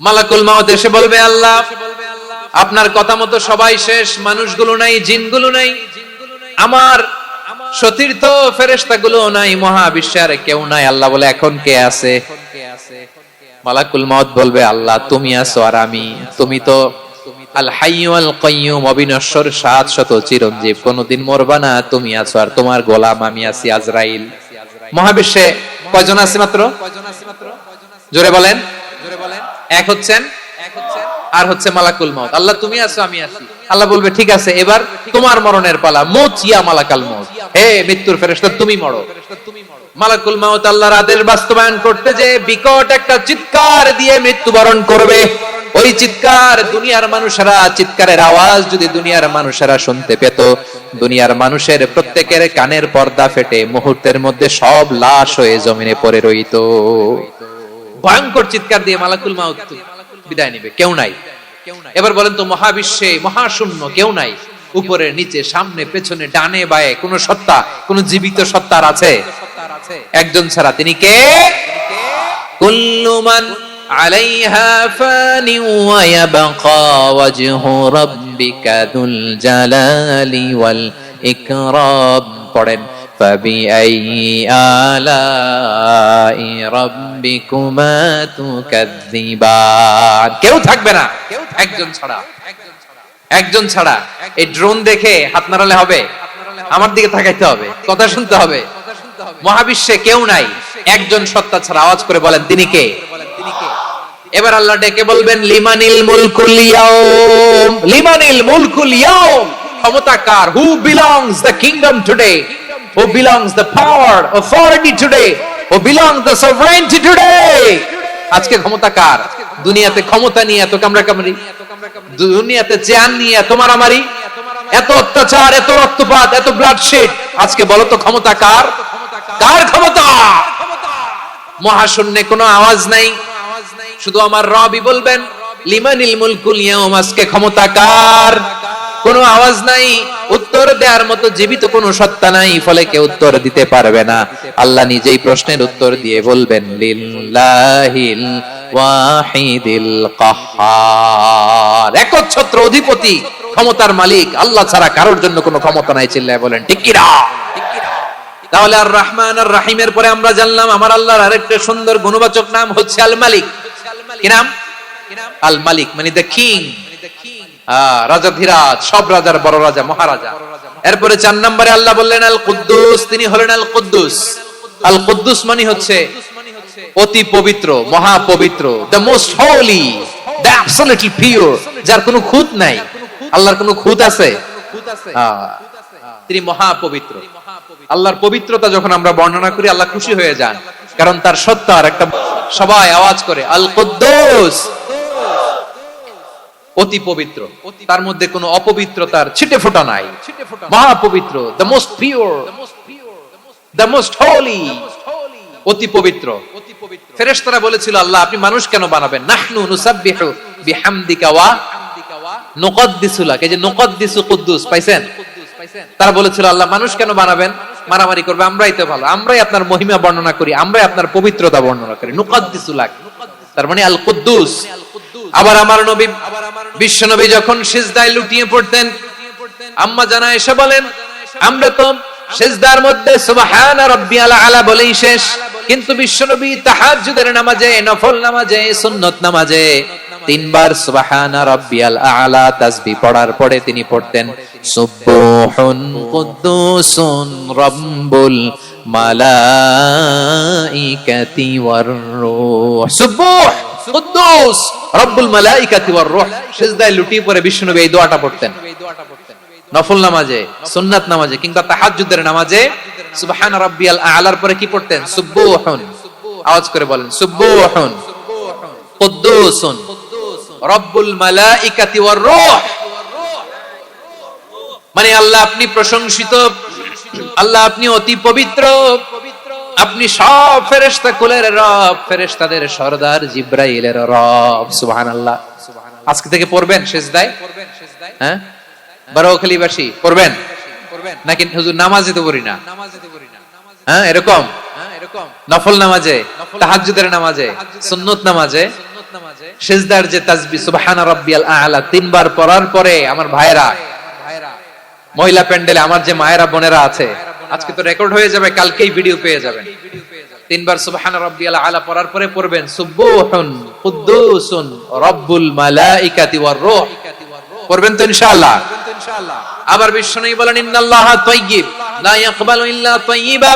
মালাকুল মাউত এসে বলবে, আল্লাহ আপনার কথা মতো সবাই শেষ, মানুষগুলো নাই, জিনগুলো নাই, আমার সতীর্থ ফেরেশতাগুলো নাই, মহাবিশ্বের কেউ নাই। আল্লাহ বলে, এখন কে আছে? মালাকুল মাউত বলবে, আল্লাহ তুমি আছো আর আমি। তুমি তো আল হাইয়্যু আল কাইয়্যুম, অবিনশ্বর, শাশ্বত, চিরঞ্জীব, কোনদিন মরবা না, তুমি আছো আর তোমার গোলাম আমি আছি আজরাইল। মহাবিশ্বে কয়জন আছে মাত্র? জোরে বলেন। এক হচ্ছেন আর হচ্ছে মালাকুল মাউত। আল্লাহ তুমি আছো আমি আছি। আল্লাহ বলবে, ঠিক আছে, এবার তোমার মরণের পালা। মুত ইয়া মালাকাল মাউত, হে মৃত্যুর ফেরেশতা তুমি মরো। মালাকুল মাউত আল্লাহর আদেশ বাস্তবায়ন করতে যে বিকট একটা চিৎকার দিয়ে মৃত্যুবরণ করবে। ওই চিৎকার দুনিয়ার মানুষেরা, চিৎকারের আওয়াজ যদি দুনিয়ার মানুষেরা শুনতে পেত, দুনিয়ার মানুষের প্রত্যেকের কানের পর্দা ফেটে মুহূর্তের মধ্যে সব লাশ হয়ে জমিনে পড়ে রইত। ভয়ঙ্কর চিৎকার দিয়ে মালাকুল মাউত বিদায় নিবে, কেউ নাই। এবার বলেন তো, মহাবিশ্বে মহাশূন্য, কেউ নাই, উপরে নিচে সামনে পেছনে ডানে বায়ে কোন সত্তা, কোন জীবিত সত্তার আছে? একজন ছাড়া, তিনি কে? কুল্লু মান আলাইহা ফানি ওয়া ইয়াবকা ওয়াজহু রাব্বিকা যুল জালালি ওয়াল ইকরাম। পড়েন, ফাবিআইয়ি আলাই রাব্বিকুমা তুকাযযিবান। কেউ থাকবে না, একজন ছাড়া। একজন ছাড়া। এই ড্রোন দেখে হাত নাড়ালে হবে? আমার দিকে তাকাইতে হবে, কথা শুনতে হবে। মহাবিশ্বে কেউ নাই, একজন সত্তা ছাড়া। আওয়াজ করে বলেন, তিনি কে? এবার আল্লাহ ডেকে বলবেন, লিমানিল মুলকুল ইয়াউম, লিমানিল মুলকুল ইয়াউম। ক্ষমতা কার? Who belongs the kingdom today? Who belongs the power, authority today? Who belongs the sovereignty today? আজকে ক্ষমতা কার? দুনিয়াতে ক্ষমতা নিয়ে এত কামড়াকামড়ি, দুনিয়াতে চেয়ার নিয়ে এত মারামারি, এত অত্যাচার, এত রক্তপাত, এত ব্লাডশেড। আজকে বলো তো ক্ষমতা কার? কার ক্ষমতা? মহাশূন্যে কোনো আওয়াজ নাই, শুধু আমার রবই বলবেন, লিমানিল মুলকুল ইয়াউম। আজকে ক্ষমতা কার? কোনো আওয়াজ নাই, উত্তর দেওয়ার মতো জীবিত কোনো সত্তা নাই, ফলে কেউ উত্তর দিতে পারবে না। আল্লাহ নিজেই প্রশ্নের উত্তর দিয়ে বলবেন, লিল্লাহিল ওয়াহিদিল কাহ্হার। একচ্ছত্র অধিপতি, ক্ষমতার মালিক আল্লাহ ছাড়া কারোর জন্য কোনো ক্ষমতা নাই। চিল্লায় বলেন ঠিক কি না? তাহলে আর রহমান আর রাহিমের পরে আমরা জানলাম আমার আল্লাহর আরেকটা সুন্দর গুণবাচক নাম হচ্ছে আল মালিক। কি নাম? আল মালিক মানে দ্য কিং, রাজাধিরাজ, সব রাজার বড় রাজা, মহারাজা। এরপরে 4 নম্বরে আল্লাহ বললেন আল কুদ্দুস, তিনি হলেন আল কুদ্দুস। আল কুদ্দুস মানে হচ্ছে অতি পবিত্র, মহা পবিত্র, the most Holi, the absolutely pure, যার কোনো খুঁত নাই। আল্লাহর কোনো খুঁত আছে? তিনি মহা পবিত্র। আল্লাহর পবিত্রতা যখন আমরা বর্ণনা করি, আল্লাহ খুশি হয়ে যান, কারণ তার সত্তার একটা, সবাই আওয়াজ করে আল কুদ্দুস, অতি পবিত্র, তার মধ্যে কোনো অপবিত্রতার ছিটে ফোঁটা নাই, মহা পবিত্র, the most pure, the most Holi, অতি পবিত্র। ফেরেশতারা বলেছিল, আল্লাহ আপনি মানুষ কেন বানাবেন? নাহনু নুসাব্বিহু বিহামদিকা ওয়া নুকদ্দিসু লাক। এই যে নুকদ্দিসু কুদ্দুস পাইছেন? তারা বলেছিল, আল্লাহ মানুষ কেন বানাবেন? মারামারি করবে, আমরাই তো ভালো, আমরাই আপনার মহিমা বর্ণনা করি, আমরাই আপনার পবিত্রতা বর্ণনা করি। নুকদ্দিসু লাক, তার মানে আল কুদ্দুস। আবার আমার নবী, বিশ্ব নবী যখন সিজদায় লুটিয়ে পড়তেন, আম্মা জানা এসে বলেন, আমরা তো সিজদার মধ্যে সুবহান রাব্বিয়াল আলা বলেই শেষ, কিন্তু বিশ্ব নবী তাহাজ্জুদের নামাজে, নফল নামাজে, সুন্নত নামাজে 3 বার সুবহান রাব্বিয়াল আলা তাসবিহ পড়ার পরে তিনি পড়তেন সুবহুন কুদ্দুসুন রাব্বুল মালাইকাতি ওয়ার রূহ। সুবহ কুদ্দুস রব্বুল মালাইকাতি ওয়ার রূহ। সিজদায় লুটিয়ে পড়ে বিশ্বনবী এই দোয়াটা পড়তেন। নফল নামাজে, সুন্নাত নামাজে কিংবা তাহাজ্জুদের নামাজে সুবহান রাব্বিয়াল আলার পরে কি পড়তেন? সুবহুন। আওয়াজ করে বলেন, সুবহুন কুদ্দুসুন রব্বুল মালাইকাতি ওয়ার রূহ। মানে আল্লাহ আপনি প্রশংসিত, আল্লাহ আপনি অতি পবিত্র, আপনি সব ফেরেশতা কুলের রব, ফেরেশতাদের সরদার জিবরাইলের রব। সুবহানাল্লাহ। আজকে থেকে পড়বেন সিজদায়? হ্যাঁ, বারোখালীবাসী পড়বেন নাকি? হুজুর নামাজে তো পড়ি না। হ্যাঁ, এরকম নফল নামাজে, তাহাজ্জুদের নামাজে, সুন্নত নামাজে সিজদার যে তাসবিহ সুবহানা রাব্বিয়াল আ'লা তিনবার পড়ার পরে আমার ভাইরা মহিলা প্যান্ডেলে আমার যে মায়েরা বোনেরা আছে, আজকে তো রেকর্ড হয়ে যাবে, কালকেই ভিডিও পেয়ে যাবেন। তিনবার সুবহানা রাব্বিয়াল আ'লা পড়ার পরে পড়বেন সুবহুন কুদ্দুসুন রাব্বুল মালাইকাতি ওয়ার রূহ, পড়বেন তো ইনশাআল্লাহ। আবার বিশ্বনবী বলেন ইন্নাল্লাহা তাইয়্যিব লা ইয়াকবালু ইল্লা তাইয়্যিবা,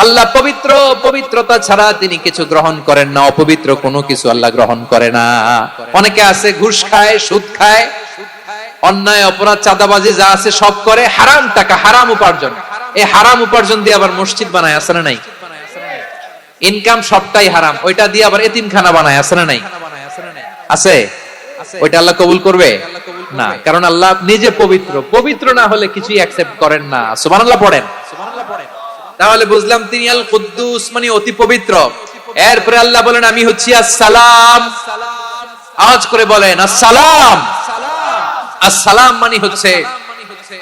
আল্লাহ পবিত্র, পবিত্রতা ছাড়া তিনি কিছু গ্রহণ করেন না, অপবিত্র কোনো কিছু আল্লাহ গ্রহণ করে না। অনেকে আছে ঘুষ খায়, সুদ খায়, অন্যায় অপরাধ চাঁদাবাজি যা আছে সব করে, হারাম টাকা, হারাম উপার্জন, এই হারাম উপার্জন দিয়ে আবার মসজিদ বানায়, আছে না নাই? ইনকাম সবটাই হারাম, ওইটা দিয়ে আবার এতিমখানা বানায়, আছে না নাই? আছে। ওইটা আল্লাহ কবুল করবে না, কারণ আল্লাহ নিজে পবিত্র, পবিত্র না হলে কিছুই অ্যাকসেপ্ট করেন না। সুবহানাল্লাহ পড়েন। তাহলে বুঝলাম তিনি আল কুদ্দুস মানে অতি পবিত্র। এরপরে আল্লাহ বলেন আমি হচ্ছি আসসালাম, আওয়াজ করে বলেন আসসালাম। আসসালাম মানে হচ্ছে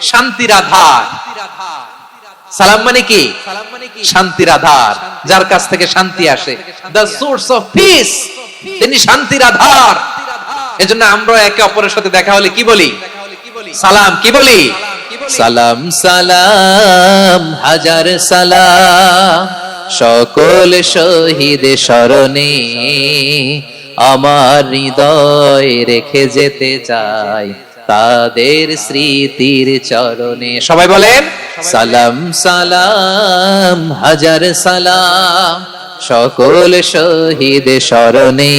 শান্তির আধার। সালাম মানে কি? শান্তির আধার, যার কাছ থেকে শান্তি আসে, দ্য সোর্স অফ পিস, তিনি শান্তির আধার। এজন্য আমরা একে অপরের সাথে দেখা হলে কি বলি? সালাম। কি বলি? সালাম সালাম হাজার সালাম, সকল শহীদ স্মরণে আমার হৃদয় রেখে যেতে চাই তাদের স্মৃতির চরণে। সবাই বলেন সালাম সালাম হাজার সালাম, সকল শহীদ স্মরণে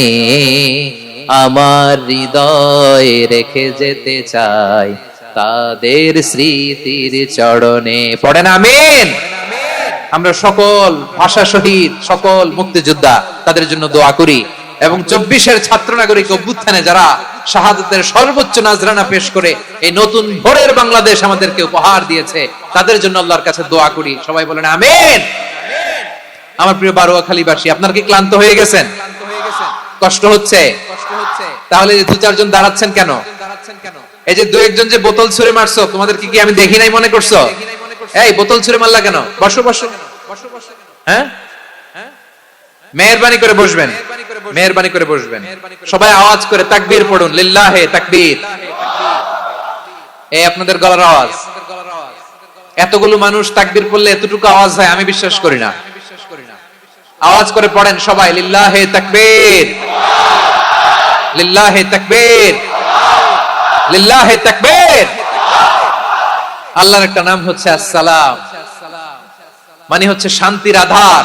আমার হৃদয় রেখে যেতে চাই তাদের স্মৃতির চরণে। পড়েন আমিন। আমরা সকল ভাষা শহীদ, সকল মুক্তিযোদ্ধা, তাদের জন্য দোয়া করি, এবং 24-এর ছাত্র নাগরিক অভ্যুত্থানে যারা শাহাদাতের সর্বোচ্চ নাজরানা পেশ করে এই নতুন ভোরের বাংলাদেশ আমাদেরকে উপহার দিয়েছে, তাদের জন্য আল্লাহর কাছে দোয়া করি। সবাই বলেন আমিন। আমার প্রিয় বারোয়াখালীবাসী, আপনারা কি ক্লান্ত হয়ে গেছেন? কষ্ট হচ্ছে? তাহলে 2-4 জন দাঁড়াচ্ছেন কেন? এই যে 2-1 যে বোতল ছুঁড়ে মারছো, তোমাদের কি আমি দেখি নাই মনে করছো? এই বোতল ছুঁড়ে মারলা কেন? বসো বসো। হ্যাঁ, মেহেরবানি করে বসবেন, মেহেরবানি করে বসবেন। সবাই আওয়াজ করে তাকবীর পড়ুন, লিল্লাহে তাকবীর। এই আপনাদের গলার আওয়াজ। এতগুলো মানুষ তাকবীর পড়লে এতটুকু আওয়াজ হয় আমি বিশ্বাস করি না। আওয়াজ করে পড়েন সবাই, লিল্লাহে তাকবীর, লিল্লাহে তাকবীর, লিল্লাহে তাকবীর। আল্লাহর একটা নাম হচ্ছে আসসালাম, মানে হচ্ছে শান্তির আধার,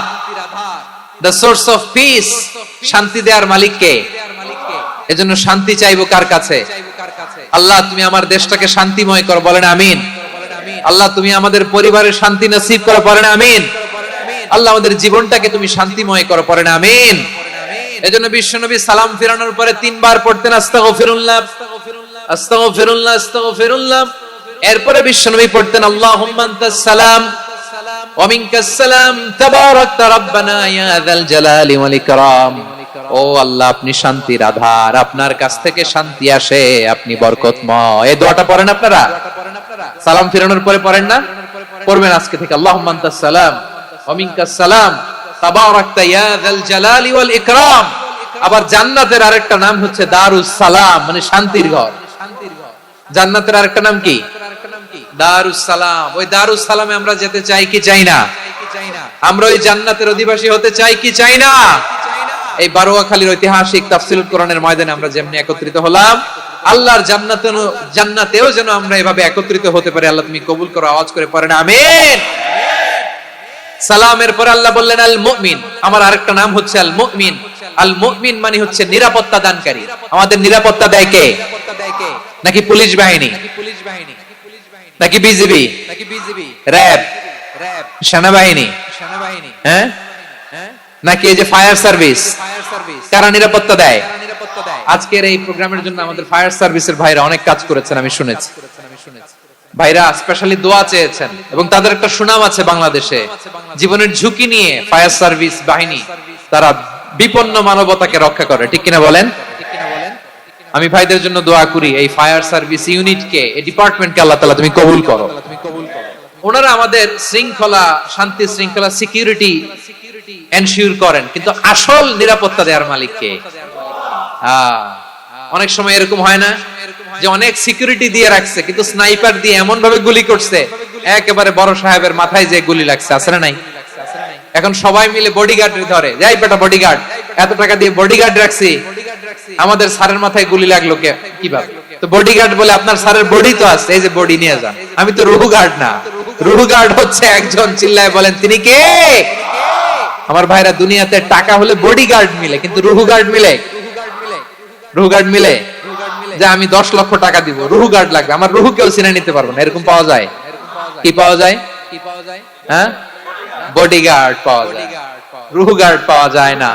দ্য সোর্স অফ পিস। শান্তি দেওয়ার মালিক কে? এজন্য শান্তি চাইবো কার কাছে? আল্লাহ তুমি আমার দেশটাকে শান্তিময় করো, বলেন আমিন। আল্লাহ তুমি আমাদের পরিবারের শান্তি নসিব করো, বলেন আমিন। আল্লাহ আমাদের জীবনটাকে তুমি শান্তিময় করো, পড়েন আমিন। এজন্য বিশ্বনবী সালাম ফিরানোর পরে 3 বার পড়তেন আস্তাগফিরুল্লাহ, আস্তাগফিরুল্লাহ, আস্তাগফিরুল্লাহ। এরপরে বিশ্বনবী পড়তেন আল্লাহুম্মা আনতাস সালাম ওয়া মিনকাস সালাম তাবারাকতা রাব্বানা ইয়া যাল জালালি ওয়াল ইকরাম। ও আল্লাহ আপনি শান্তির আধার, আপনার কাছ থেকে শান্তি আসে, আপনি বরকতময়। এই দোয়াটা পড়েন আপনারা? সালাম ফিরানোর পরে পড়েন না? পড়বেন আজকে থেকে, আল্লাহুম্মা আনতাস সালাম ওয়া মিনকাস সালাম তাবারাকতা ইয়া যাল জালালি ওয়াল ইকরাম। আবার জান্নাতের আরেকটা নাম হচ্ছে দারুস সালাম, মানে শান্তির ঘর। জান্নাতের আরেকটা নাম কি? দারুস সালাম। ওই দারুস সালামে আমরা যেতে চাই কি চাই না? আমরা ওই জান্নাতের অধিবাসী হতে চাই কি চাই না? এই বারোয়াখালীর ঐতিহাসিক তাফসীরুল কোরআনের ময়দানে আমরা যেমনি একত্রিত হলাম, আল্লাহর জান্নাতেও যেন আমরা এভাবে একত্রিত হতে পারি। আল্লাহ তুমি কবুল করো। আওয়াজ করে পড়েন আমিন। সালামের পরে আল্লাহ বললেন আল মুমিন। আমার আরেকটা নাম হচ্ছে আল মুমিন। আল মুমিন মানে হচ্ছে নিরাপত্তা দানকারী। আমাদের নিরাপত্তা দেয় কে? নাকি পুলিশ বাহিনী, নাকি বিজিবি, র‍্যাব, সেনাবাহিনী, হ্যাঁ, নাকি এই যে ফায়ার সার্ভিস? কারা নিরাপত্তা দেয়? আজকের এই প্রোগ্রামের জন্য আমাদের ফায়ার সার্ভিসের ভাইরা অনেক কাজ করেছেন, আমি শুনেছি। ভাইরা স্পেশালি দোয়া চেয়েছেন, এবং তাদের একটা সুনাম আছে বাংলাদেশে। জীবনের ঝুঁকি নিয়ে ফায়ার সার্ভিস বাহিনী তারা বিপন্ন মানবতাকে রক্ষা করে, ঠিক কিনা বলেন? আমি ভাইদের জন্য দোয়া করি, এই ফায়ার সার্ভিস ইউনিটকে, এই ডিপার্টমেন্টকে আল্লাহ তাআলা তুমি কবুল করো। ওনারা আমাদের শৃঙ্খলা, শান্তি শৃঙ্খলা, সিকিউরিটি এনশিওর করেন, কিন্তু আসল নিরাপত্তা দেওয়ার মালিক কে? অনেক সময় এরকম হয় না যে অনেক সিকিউরিটি দিয়ে রাখছে কিন্তু স্নাইপার দিয়ে এমন ভাবে গুলি করছে একেবারে বড় সাহেবের মাথায় যে গুলি লাগছে, আছে না নাই? এখন সবাই মিলে বডিগার্ড ধরে, যাই বেটা বডিগার্ড, এত টাকা দিয়ে বডিগার্ড রাখছি, আমাদের স্যারের মাথায় গুলি লাগলো কিভাবে? তো বডিগার্ড বলে আপনার স্যারের বডি তো আছে, এই যে বডি নিয়ে যান। আমি তো রুহু গার্ড না, রুহু গার্ড হচ্ছে একজন, চিল্লায় বলেন তিনি কে? আমার ভাইরা, দুনিয়াতে টাকা হলে বডিগার্ড মিলে, কিন্তু রুহু গার্ড মিলে? রুহু গার্ড মিলে যে আমি 10 লক্ষ টাকা দিব, রুহু গার্ড লাগবে, আমার রুহু কেউ চিনে নিতে পারবো না, এরকম পাওয়া যায়? কি পাওয়া যায়? হ্যাঁ, বডিগার্ড পাওয়া যায়, রুহু গার্ড পাওয়া যায় না।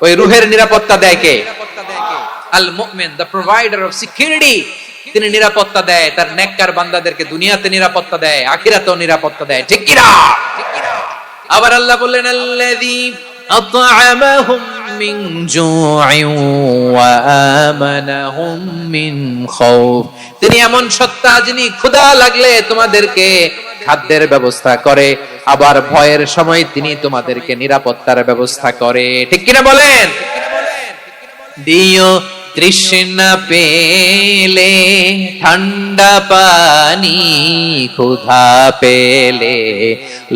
ওই রুহের নিরাপত্তা দেয় কে? আল মুমিন, দ্য প্রোভাইডার অফ সিকিউরিটি। তিনি নিরাপত্তা দেয় তার নেককার বান্দাদেরকে, দুনিয়াতে নিরাপত্তা দেয়, আখিরাতেও নিরাপত্তা দেয়, ঠিক কি না? আবার আল্লাহ বললেন আল্লাযী আত'আমাহুম মিন জু'ইন ওয়া আমানাহুম মিন খাউফ। তিনি এমন সত্তা যিনি ক্ষুধা লাগলে তোমাদেরকে খাদ্যের ব্যবস্থা করে, আবার ভয়ের সময় তিনি তোমাদেরকে নিরাপত্তার ব্যবস্থা করে, ঠিক কিনা বলেন? দিও তৃষ্ণা পেলে ঠান্ডা পানি, ক্ষুধা পেলে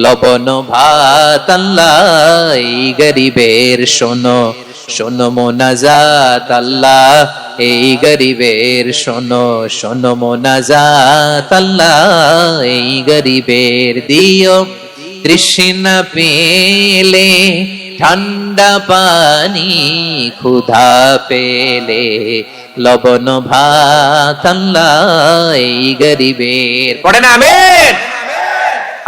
লবণ ভাত, আল্লাহ এই গরিবের শোনো শোনো মোনাজাত, আল্লাহ এই গরিবের শোনো শোনো মোনাজাত, আল্লাহ এই গরিবের। দিও তৃষ্ণা পেলে ঠান্ডা পানি, ক্ষুধা পেলে লবণ ভাত, আল্লাহ এই গরিবের। পড়ে না আমিন?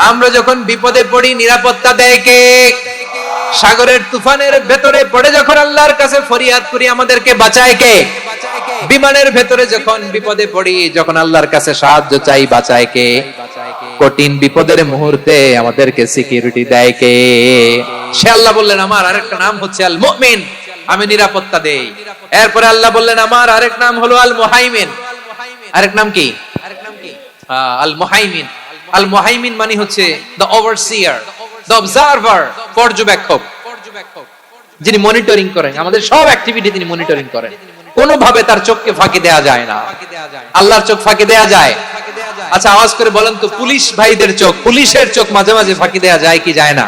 আমরা যখন বিপদে পড়ি নিরাপত্তা দেয় কে? সাগরের তুফানের ভেতরে পড়ে যখন আল্লাহর কাছে ফরিয়াদ করি আমাদেরকে বাঁচায় কে? বিমানের ভেতরে যখন বিপদে পড়ি, যখন আল্লাহর কাছে সাহায্য চাই, বাঁচায় কে? কঠিন বিপদের মুহূর্তে আমাদেরকে সিকিউরিটি দেয় কে? সে আল্লাহ বললেন আমার আরেকটা নাম হচ্ছে আল মুমিন, আমি নিরাপত্তা দেই। এরপরে আল্লাহ বললেন আমার আরেক নাম হলো আল মুহাইমিন। আরেক নাম কি? আল মুহাইমিন। আল মুহাইমিন মানে হচ্ছে দ্য ওভারসিয়ার, দ্য অবজারভার, পর্যবেক্ষক, যিনি মনিটরিং করেন আমাদের সব অ্যাক্টিভিটি, তিনি মনিটরিং করেন। কোনোভাবে তার চোখকে ফাঁকি দেয়া যায় না। আল্লাহর চোখ ফাঁকি দেয়া যায়? আচ্ছা আওয়াজ করে বলেন তো, পুলিশ ভাইদের চোখ, পুলিশের চোখ মাঝে মাঝে ফাঁকি দেয়া যায় কি যায় না?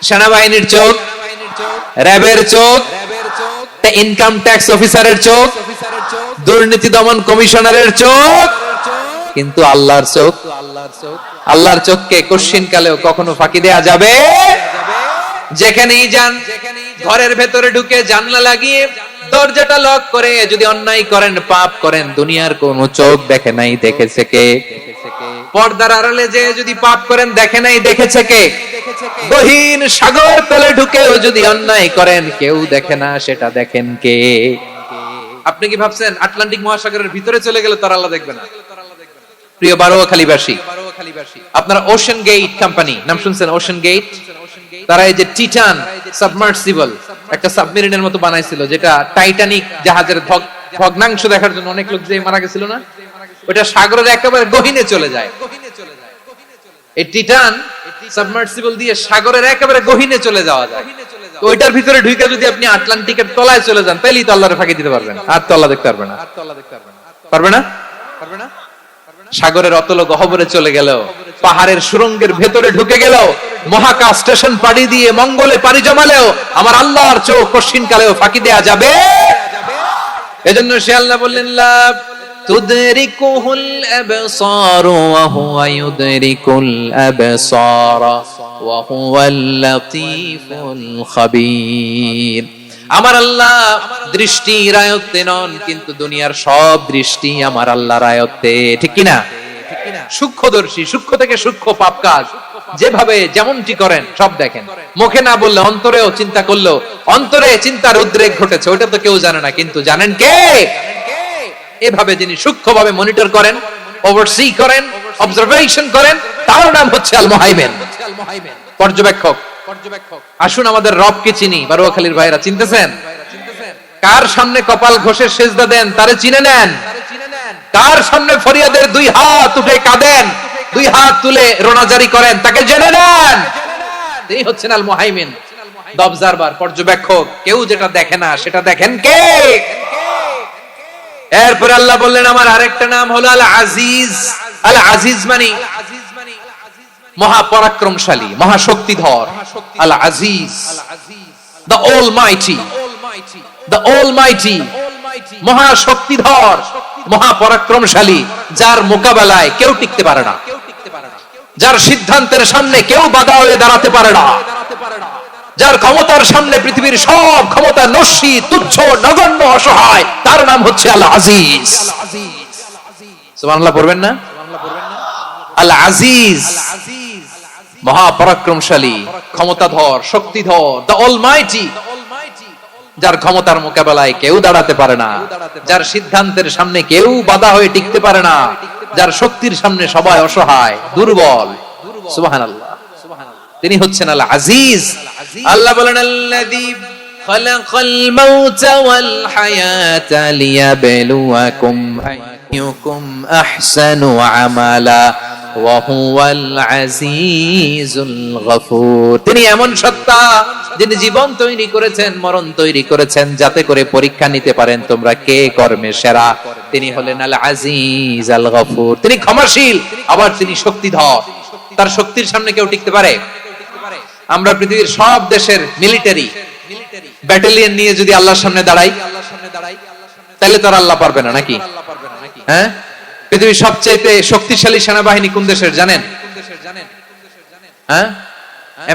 সেনাবাহিনীর চোখ, র্যাবের চোখ, ইনকাম ট্যাক্স অফিসারের চোখ, দুর্নীতি দমন কমিশনারের চোখ, কিন্তু আল্লাহর চোখ, আল্লাহর চোখকে কোশ্চিন কালেও কখনো ফাঁকি দেয়া যাবে? যেখানেই যান, ঘরের ভেতরে ঢুকে জানলা লাগিয়ে দরজাটা লক করে যদি অন্যায় করেন, পাপ করেন, দুনিয়ার কোন চোখ দেখে নাই, দেখেছে কে? পর্দার আড়ালে যে যদি পাপ করেন, দেখে নাই, দেখেছে কে? গহীন সাগর তলে ঢুকেও যদি অন্যায় করেন, কেউ দেখে না, সেটা দেখেন কে? আপনি কি ভাবছেন আটলান্টিক মহাসাগরের ভিতরে চলে গেলে তার আল্লাহ দেখবে না? প্রিয় বারোয়াখালীবাসী, আপনারা ওশেন গেট কোম্পানি নাম শুনছেন? ওশেন গেট, তারা এই যে টিটান সাবমার্সিবল একটা সাবমেরিনের মতো বানাইছিল, যেটা টাইটানিক জাহাজের ভগ্নাংশ দেখার জন্য অনেক লোক যে মারা গেছিল না, ওটা সাগরের একেবারে গহীনে চলে যায়। এই টিটান সাবমার্সিবল দিয়ে সাগরের একেবারে গহীনে চলে যাওয়া যায়। তো ওইটার ভিতরে ঢুকে যদি আপনি আটলান্টিকের তলায় চলে যান, তাহলেই তো আল্লাহরে ফাঁকি দিতে পারবেন। আর তো আল্লাহ দেখতে পারবে না, পারবে না, পারবে না। সাগরের অতল গহ্বরে চলে গেল, পাহাড়ের সুরঙ্গের ভেতরে ঢুকে গেল, মহাকাশ স্টেশন পাড়ি দিয়ে মঙ্গলে পাড়ি জমালেও আমার আল্লাহর চোখ কঠিন কালেও ফাঁকি দেয়া যাবে? এজন্য সে আল্লাহ বললেন লা তুদরিকুহুল আবসার ওয়া হুয়া ইউদরিকুল আবসার ওয়া হুয়াল লাতীফুল খাবীর। আমার আল্লাহ দৃষ্টির আয়ত্তে নন, কিন্তু দুনিয়ার সব দৃষ্টি আমার আল্লাহর আয়ত্তে, ঠিক কি না? সূক্ষ্মদর্শী, সূক্ষ্ম থেকে সূক্ষ্ম পাপ কাজ যেভাবে যেমনটি করেন সব দেখেন। মুখে না বললে অন্তরেও চিন্তা করলেও অন্তরে চিন্তার উদ্রেক ঘটেছে, ওটা তো কেউ জানে না, কিন্তু জানেন কে? এভাবে যিনি সূক্ষ্মভাবে মনিটর করেন, ওভারসি করেন, অবজারভেশন করেন, তার নাম হচ্ছে আল মুহাইমিন, পর্যবেক্ষক। আসুন আমাদের রবকে চিনি। বারোয়াখালীর ভাইরা চিনতেছেন? কার সামনে কপাল ঘষে সেজদা দেন তারে চিনে নেন। কার সামনে ফরিয়াদের দুই হাত উঠে কাঁদেন, দুই হাত তুলে রোনাজারি করেন, তাকে জেনে নেন। তিনি হচ্ছেন আল মুহাইমিন, দ্য অবজারভার, পর্যবেক্ষক, কেউ যেটা দেখে না সেটা দেখেন কে? এরপরে আল্লাহ বললেন আমার আরেকটা নাম হলো আল আজিজ। আল আজিজ মানে মহাপরাক্রমশালী, মহাশক্তিধর। আল আজিজ, দ্য অলমাইটি, দ্য অলমাইটি, মহাশক্তিধর, মহাপরাক্রমশালী, যার মোকাবেলায় কেউ টিকতে পারে না, যার সিদ্ধান্তের সামনে কেউ বাধা হয়ে দাঁড়াতে পারে না, যার ক্ষমতার সামনে পৃথিবীর সব ক্ষমতা নস্যি, তুচ্ছ, নগণ্য, অসহায়, তার নাম হচ্ছে আল আজিজ। সুবহানাল্লাহ পড়বেন না? আল আজিজ, মহাপরাক্রমশালী, ক্ষমতাধর, শক্তিধর, দ্য অলমাইটি, যার ক্ষমতার মোকাবেলায় কেউ দাঁড়াতে পারে না, যার সিদ্ধান্তের সামনে কেউ বাধা হয়ে টিকতে পারে না, যার শক্তির সামনে সবাই অসহায়, দুর্বল। সুবহানাল্লাহ, তিনি হচ্ছেন আল আজিজ। আল্লাহ বলেন আল্লাযী খালাকাল মাউতা ওয়াল হায়াতা লিয়াবলুয়াকুম আইয়ুকুম আহসানু আমালা ওয়া হুয়াল আজিজুল গফুর। তিনি এমন সত্তা যিনি জীবন তৈরি করেছেন, মরণ তৈরি করেছেন, যাতে করে পরীক্ষা নিতে পারেন তোমরা কে কর্মে সেরা। তিনি হলেন আল আজিজ আল গফুর। তিনি ক্ষমাশীল, আবার তিনি শক্তিধর। তার শক্তির সামনে কেউ টিকতে পারে? আমরা পৃথিবীর সব দেশের মিলিটারি ব্যাটালিয়ন নিয়ে যদি আল্লাহর সামনে দাঁড়াই, তাহলে তো আর আল্লাহ পারবে না নাকি? হ্যাঁ, পৃথিবীর সবচেয়ে শক্তিশালী সেনাবাহিনী কোন দেশের জানেন? হ্যাঁ,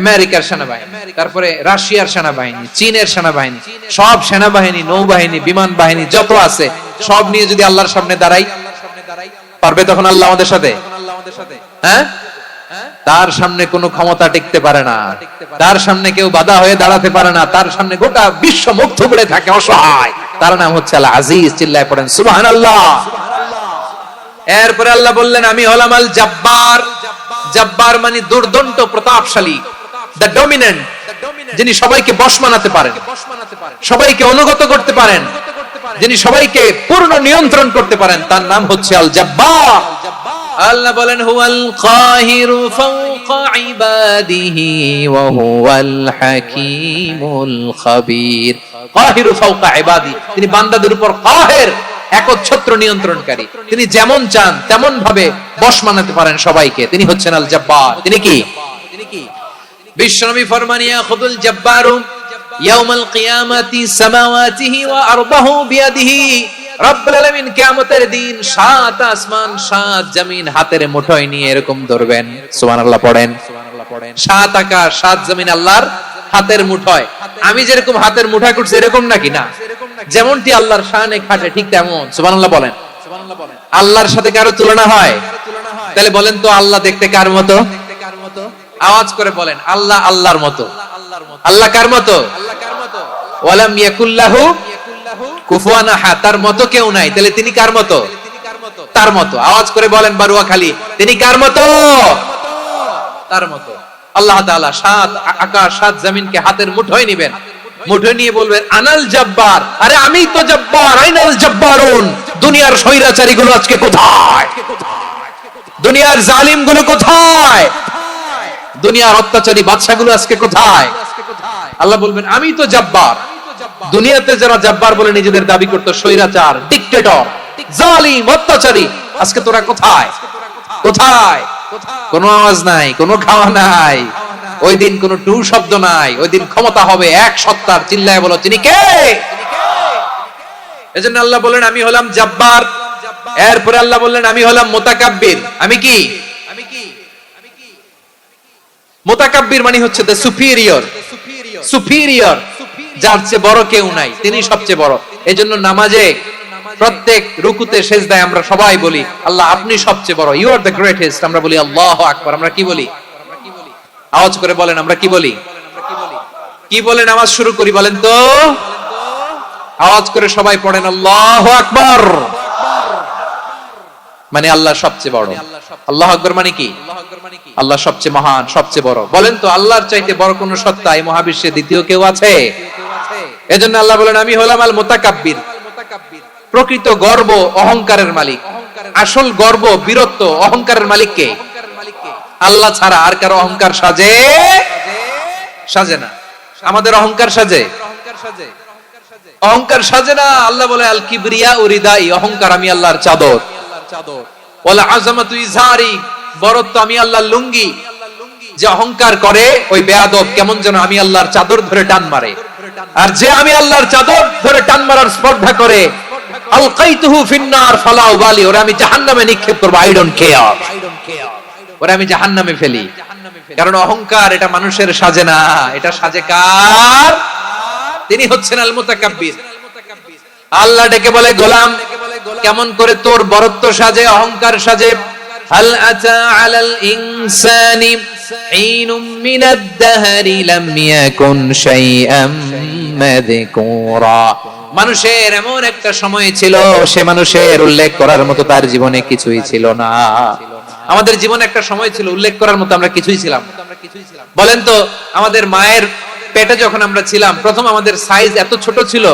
আমেরিকার সেনাবাহিনী, তারপরে রাশিয়ার সেনাবাহিনী, চীনের সেনাবাহিনী, সব সেনাবাহিনী, নৌবাহিনী, বিমান বাহিনী যত আছে সব নিয়ে যদি আল্লাহর সামনে দাঁড়াই, পারবে তখন আল্লাহ আমাদের সাথে? হ্যাঁ, তার সামনে কোনো ক্ষমতা টিকতে পারে না, তার সামনে কেউ বাধা হয়ে দাঁড়াতে পারে না, তার সামনে গোটা বিশ্ব মুখ থুবড়ে থাকে, অসহায়। তার নাম হচ্ছে আল আজিজ। চিল্লায় পড়েন সুবহানাল্লাহ। এরপরে আল্লাহ বললেন আমি হলাম আল জব্বার। জব্বার মানে দুর্দন্ত, প্রতাপশালী, দ্য ডমিনেন্ট, যিনি সবাইকে বশ বানাতে পারেন, সবাইকে অনুগত করতে পারেন, যিনি সবাইকে পূর্ণ নিয়ন্ত্রণ করতে পারেন, তার নাম হচ্ছে আল জব্বার। আল্লাহ বলেন হুয়াল কাহিরু ফাওকা ইবাদিহি ওয়া হুয়াল হাকীমুল খাবীর। কাহিরু ফাওকা ইবাদি, তিনি বান্দাদের উপর কাহের, একচ্ছত্র নিয়ন্ত্রণকারী। তিনি যেমন চান তেমন ভাবে বশ বানাতে পারেন সবাইকে। তিনি হচ্ছেন আল জব্বার। তিনি কি? বিশ্বনবী ফরমান ইয়াখুদুল জব্বারু ইয়াউমাল কিয়ামাতি সামাওয়াতিহি ওয়া আরদাহু বিয়াদিহি। রব্বুল আলামিন কিয়ামতের দিন সাত আসমান, সাত জমিন হাতের মুঠোয় নিয়ে এরকম ধরবেন। সুবহানাল্লাহ পড়েন। সাত আকাশ, সাত জমিন আল্লাহর হাতের মুঠোয়। আমি যেরকম হাতের মুঠোয় করছি এরকম নাকি? না, যেমনটি আল্লাহর শানে খাটে ঠিক তেমন। সুবহানাল্লাহ বলেন। আল্লাহর সাথে কারো তুলনা হয়? তাহলে বলেন তো আল্লাহ দেখতে কার মতো? আওয়াজ করে বলেন আল্লাহ আল্লাহর মতো। আল্লাহ কার মতো? ওয়ালাম ইয়াকুল্লাহু কুফুয়ান আহাদ, তার মতো কেউ নাই। তাহলে তিনি কার মতো? তার মতো। আওয়াজ করে বলেন বারুয়াখালী, তিনি কার মতো? তার মতো। আল্লাহ তাআলা সাত আকাশ, সাত জমিনকে হাতের মুঠোয় নেবেন, মুঠোয় নিয়ে বলবেন আনাল জব্বার। আরে আমি তো জব্বার। আইনাল জব্বারুন। দুনিয়ার স্বৈরাচারী গুলো আজকে কোথায়? দুনিয়ার জালিম গুলো কোথায়? দুনিয়ার অত্যাচারী বাদশা গুলো আজকে কোথায়? আল্লাহ বলবেন আমি তো জব্বার। দুনিয়াতে যারা জব্বার বলে নিজেদের দাবি করত, স্বৈরাচার, ডিক্টেটর, জালিম, অত্যাচারী, আজকে তোরা কোথায়? কোথায়? কোনো আওয়াজ নাই, কোনো খাওয়া নাই, ওই দিন কোনো টু শব্দ নাই। ওই দিন ক্ষমতা হবে এক সত্তার। চিল্লায় বলো তিনি কে? এজন্য আল্লাহ বলেন আমি হলাম জব্বার। এরপরে আল্লাহ বললেন আমি হলাম মুতাকাব্বির। আমি কি? মুতাকাব্বির মানে হচ্ছে দ্য সুপিরিয়র। সুপিরিয়র, যার চেয়ে বড় কেউ নাই, তিনি সবচেয়ে বড়। এজন্য নামাজে প্রত্যেক রুকুতে সেজদায় আমরা সবাই বলি আল্লাহ আপনি সবচেয়ে বড়, ইউ আর দ্য গ্রেটেস্ট। আমরা বলি আল্লাহু আকবার। আমরা কি বলি? আওয়াজ করে বলেন আমরা কি বলি? কি বলে নামাজ শুরু করি বলেন তো? আওয়াজ করে সবাই পড়েন আল্লাহু আকবার। মানে আল্লাহ সবচেয়ে বড়। আল্লাহু আকবার মানে কি? আল্লাহ সবচেয়ে মহান, সবচেয়ে বড়। বলেন তো আল্লাহর চাইতে বড় কোন সত্তা এই মহাবিশ্বে দ্বিতীয় কেউ আছে? এজন্য আল্লাহ বলেন আমি হলাম আল মুতাকাব্বির। প্রকৃত গর্ব অহংকারের মালিক। আসল গর্ব, বীরত্ব, অহংকারের মালিক কে? আল্লাহ ছাড়া আর কারো অহংকার সাজে? সাজে না। আমাদের অহংকার সাজে? অহংকার সাজে না। আল্লাহ বলে আল কিবরিয়া উরিদাই, অহংকার আমি আল্লাহর চাদর। ওয়ালা আযামাতু ইজারি, বড়ত্ব আমি আল্লাহর লুঙ্গি। যে অহংকার করে ওই বেয়াদব কেমন যেন আমি আল্লাহর চাদর ধরে টান মারে। আর যে আমি আল্লাহর চাদর ধরে টান মারার স্পর্ধা করে, আলকাইতুহু ফিন্নার ফালা উবালি, ওরে আমি জাহান্নামে নিক্ষেপ করব, আই ডোন্ট কেয়ার, ওরে আমি জাহান্নামে ফেলি। কারণ অহংকার এটা মানুষের সাজে না, এটা সাজে কার? তিনি হচ্ছেন আল মুতাকাব্বির। আল্লাহ ডেকে বলে গোলাম কেমন করে তোর বরত্ব সাজে, অহংকার সাজে। হাল আতা আলাল ইনসানি হিনুম মিনাদ দাহরি লাম ইয়াকুন শাইআম মাযকুরা, মানুষের এমন একটা সময় ছিল সে মানুষের উল্লেখ করার মতো তার জীবনে কিছুই ছিল না। আমাদের জীবনে একটা সময় ছিল উল্লেখ করার মতো আমরা কিছুই ছিলাম। বলেন তো, আমাদের মায়ের পেটে যখন আমরা ছিলাম, প্রথম আমাদের সাইজ এত ছোট ছিল,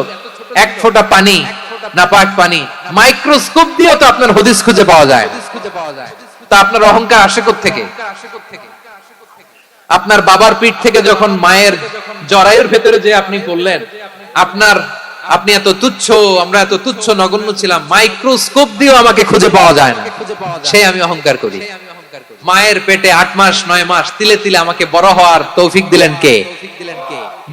এক ফোঁটা পানি, নাপাক পানি, মাইক্রোস্কোপ দিয়েও তো আপনার হদিস খুঁজে পাওয়া যায়। তা আপনার অহংকার আসে কোত্থেকে? আপনার বাবার পিঠ থেকে যখন মায়ের জরায়ুর ভেতরে যে আপনি পড়লেন, আপনি এত তুচ্ছ, আমরা এত তুচ্ছ নগণ্য ছিলাম, মাইক্রোস্কোপ দিয়েও আমাকে খুঁজে পাওয়া যায় না, সে আমি অহংকার করি। মায়ের পেটে 8 মাস 9 মাস তিলে তিলে আমাকে বড় হওয়ার তৌফিক দিলেন কে?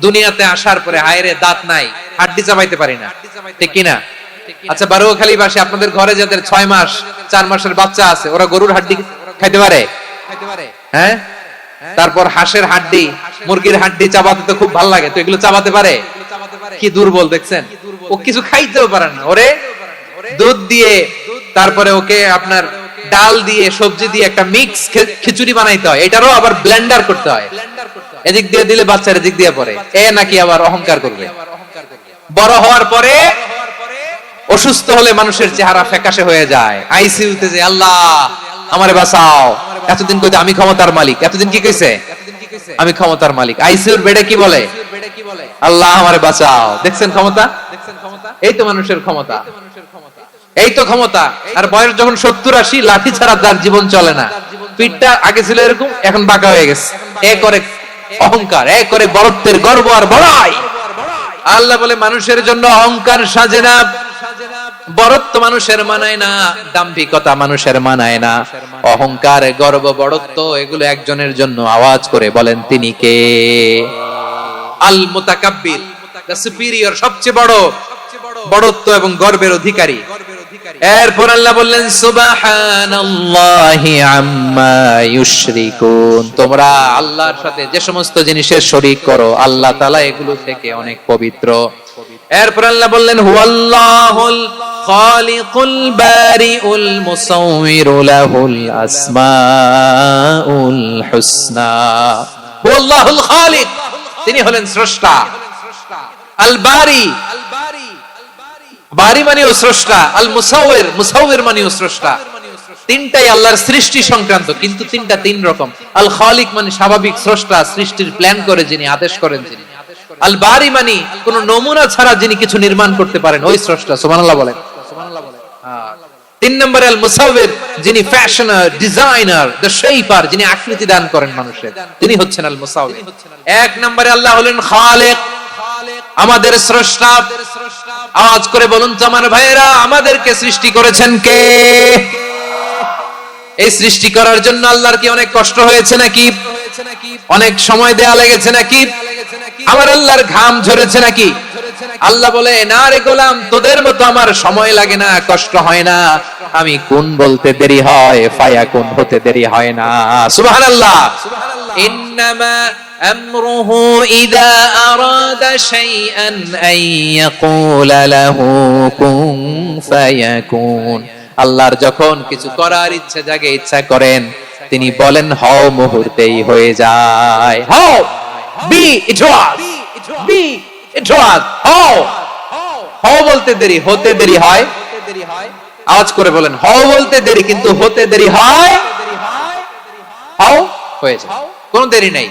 দুনিয়াতে আসার পরে হায়রে দাঁত নাই, হাড্ডি চাবাইতে পারি না, ঠিক কিনা? আচ্ছা, বারোখালীবাসী আপনাদের ঘরে যাদের 6 মাস 4 মাসের বাচ্চা আছে, ওরা গরুর হাড্ডি খাইতে পারে? হ্যাঁ। তারপর হাঁসের হাড্ডি, মুরগির হাড্ডি চাবাতে তো খুব ভালো লাগে, তো এগুলো চাবাতে পারে? কি দুর্বল দেখছেন, ও কিছু খাইতেও পারে না। ওরে দুধ দিয়ে, তারপরে ওকে আপনার ডাল দিয়ে, সবজি দিয়ে একটা মিক্স খিচুড়ি বানাইতে হয়, এটারও আবার ব্লেন্ডার করতে হয়। এদিক দিয়ে দিলে বাচ্চার এদিক দিয়ে পড়ে, এ নাকি আবার অহংকার করবে। বড় হওয়ার পরে অসুস্থ হলে মানুষের চেহারা ফ্যাকাশে হয়ে যায়, আইসিইউতে যে আল্লাহ আমারে বাঁচাও, এতদিন কইতে আমি ক্ষমতার মালিক, এতদিন কি কইছে আমি ক্ষমতার মালিক। আইসিইউর বেডে কি বলে? আল্লাহ আমারে বাঁচাও। দেখছেন ক্ষমতা? এই তো মানুষের ক্ষমতা, এই তো ক্ষমতা। আর বয়স যখন 70-80, লাঠি ছাড়া তার জীবন চলে না। পিঠটা আগে ছিল এরকম, এখন বাঁকা হয়ে গেছে। এ করে অহংকার, এ করে বড়ত্বের গর্ব আর বড়াই। আল্লাহ বলে মানুষের জন্য অহংকার সাজে না, বড়ত্ব মানুষের মানায় না, দাম্ভিকতা মানুষের মানায় না। অহংকার, গর্ব, বড়ত্ব এগুলো একজনের জন্য। আওয়াজ করে বলেন তিনি কে? আল মুতাকাব্বির, দ্য সুপিরিয়র, সবচেয়ে বড় বড়ত্ব এবং গর্বের অধিকারী। এরপর আল্লাহ বললেন সুবহানাল্লাহি আম্মা ইউশরিকুন, তোমরা আল্লাহর সাথে যে সমস্ত জিনিসের শরীক করো, আল্লাহ তাআলা এগুলো থেকে অনেক পবিত্র। এরপর আল্লাহ বললেন হুয়াল্লাহুল খালিকুল বারিউল মুসাউবিরু লাহুল আসমাউল হুসনা। হুয়াল্লাহুল খালিক, তিনি হলেন স্রষ্টা। আল বারি, বারি মানেও স্রষ্টা। আল মুসাউবির, মুসাউবির মানেও স্রষ্টা। তিনটাই আল্লাহর সৃষ্টি সংক্রান্ত, কিন্তু তিনটা তিন রকম। আল খালিক মানে স্বাভাবিক স্রষ্টা, সৃষ্টির প্ল্যান করে যিনি, আদেশ করেন যিনি। আল বারি মানে কোন নমুনা ছাড়া যিনি কিছু নির্মাণ করতে পারেন, ওই স্রষ্টা। সুবহানাল্লাহ বলেন। 3 নম্বরে আল মুসাউবির, যিনি ফ্যাশনার, ডিজাইনার, দ্য শেপার, যিনি আকৃতি দান করেন মানুষের, তিনি হচ্ছেন আল মুসাউবির। 1 নম্বরে আল্লাহ হলেন খালিক, আমাদের স্রষ্টা। আওয়াজ করে বলুন তো আমার ভাইয়েরা, আমাদেরকে সৃষ্টি করেছেন কে? এই সৃষ্টি করার জন্য আল্লাহর কি অনেক কষ্ট হয়েছে নাকি? অনেক সময় দেয়া লেগেছে নাকি? আমার আল্লাহর ঘাম ঝরেছে নাকি? আল্লাহ বলে না রে গোলাম, তোদের মতো আমার সময় লাগে না, কষ্ট হয় না। আমি কোন বলতে দেরি হয়, ফায়াকুন হতে দেরি হয় না। সুবহানাল্লাহ। ইন্নামা আমরুহু ইযা আরাদা শাইআন আন ইয়াকুলা লাহু কুন ফায়াকুন। আল্লাহর যখন কিছু করার ইচ্ছা জাগে, ইচ্ছা করেন, তিনি বলেন হও, মুহূর্তেই হয়ে যায়। হও, বি ইট ওয়াজ, বি ইট ওয়াজ। হও, হও বলতে দেরি, হতে দেরি হয়। আওয়াজ করে বলেন, হও বলতে দেরি, কিন্তু হতে দেরি হয়। হও হয়ে যায়, কোনো দেরি নাই।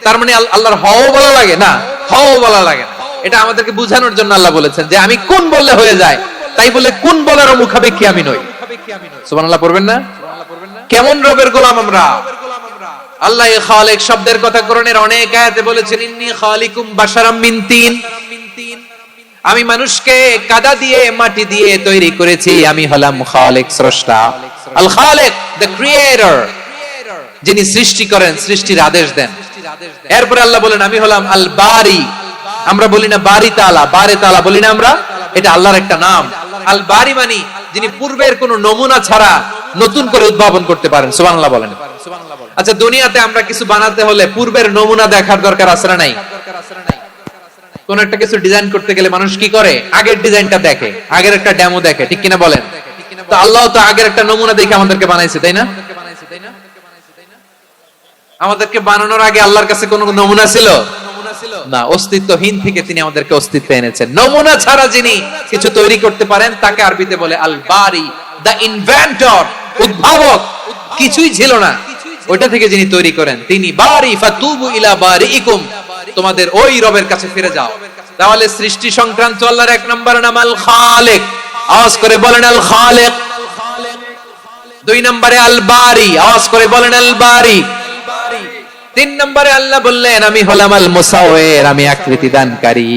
তার মানে আল্লাহর হও বলা লাগে না, হও বলা লাগে না। এটা আমাদেরকে বোঝানোর জন্য আল্লাহ বলেছেন যে আমি কোন বললে হয়ে যায়, তাই বলে কোন বলার মুখাপেক্ষী আমি নই। সুবহানাল্লাহ পড়বেন না? কেমন রবের গোলাম আমরা! আল্লাহ এই খালিক শব্দের কথা কোরআনের অনেক আয়াতে বলেছেন, ইন্নী খালিকুম বাশারাম মিন তিন, আমি মানুষকে কাদা দিয়ে মাটি দিয়ে তৈরি করেছি, আমি হলাম খালিক স্রষ্টা। আল খালিক, দ্য ক্রিয়েটর, যিনি সৃষ্টি করেন, সৃষ্টির আদেশ দেন। এরপর আল্লাহ বলেন আমি হলাম আল বারি। আমরা বলি না বারি তাআলা, বারে তাআলা বলি না আমরা, এটা আল্লাহর একটা নাম। আল বারি মানে যিনি পূর্বের কোন নমুনা ছাড়া নতুন করে উদ্ভাবন করতে পারেন। সুবহানাল্লাহ বলেন। আচ্ছা, দুনিয়াতে আমরা কিছু বানাতে হলে পূর্বের নমুনা দেখার দরকার আছে না নাই? কোন একটা কিছু ডিজাইন করতে গেলে মানুষ কি করে? আগের ডিজাইনটা দেখে, আগের একটা ডেমো দেখে, ঠিক কিনা বলেন? তো আল্লাহ তো আগের একটা নমুনা দেখে আমাদেরকে বানাইছে, তাই না? আমাদেরকে বানানোর আগে আল্লাহর কাছে কোনো নমুনা ছিল না, অস্তিত্বহীন থেকে তিনি আমাদেরকে অস্তিত্বে এনেছেন। নমুনা ছাড়া যিনি কিছু তৈরি করতে পারেন তাকে আরবিতে বলে আল বারি, দ্য ইনভেন্টর, উদ্ভাবক। কিছুই ছিল না, ওইটা থেকে যিনি তৈরি করেন তিনি বারি। ফাতুবু ইলা বারিইকুম, তোমাদের ওই রবের কাছে ফিরে যাও। তাহলে সৃষ্টি সংক্রান্ত আল্লাহর এক নম্বর নাম আল খালিক, আওয়াজ করে বলেন আল খালিক। দুই নম্বরে আল বারি, আওয়াজ করে বলেন আল বারি। তিন নম্বরে আল্লাহ বললেন আমি হলাম আল মুসাওয়ির, আমি আকৃতি দানকারী,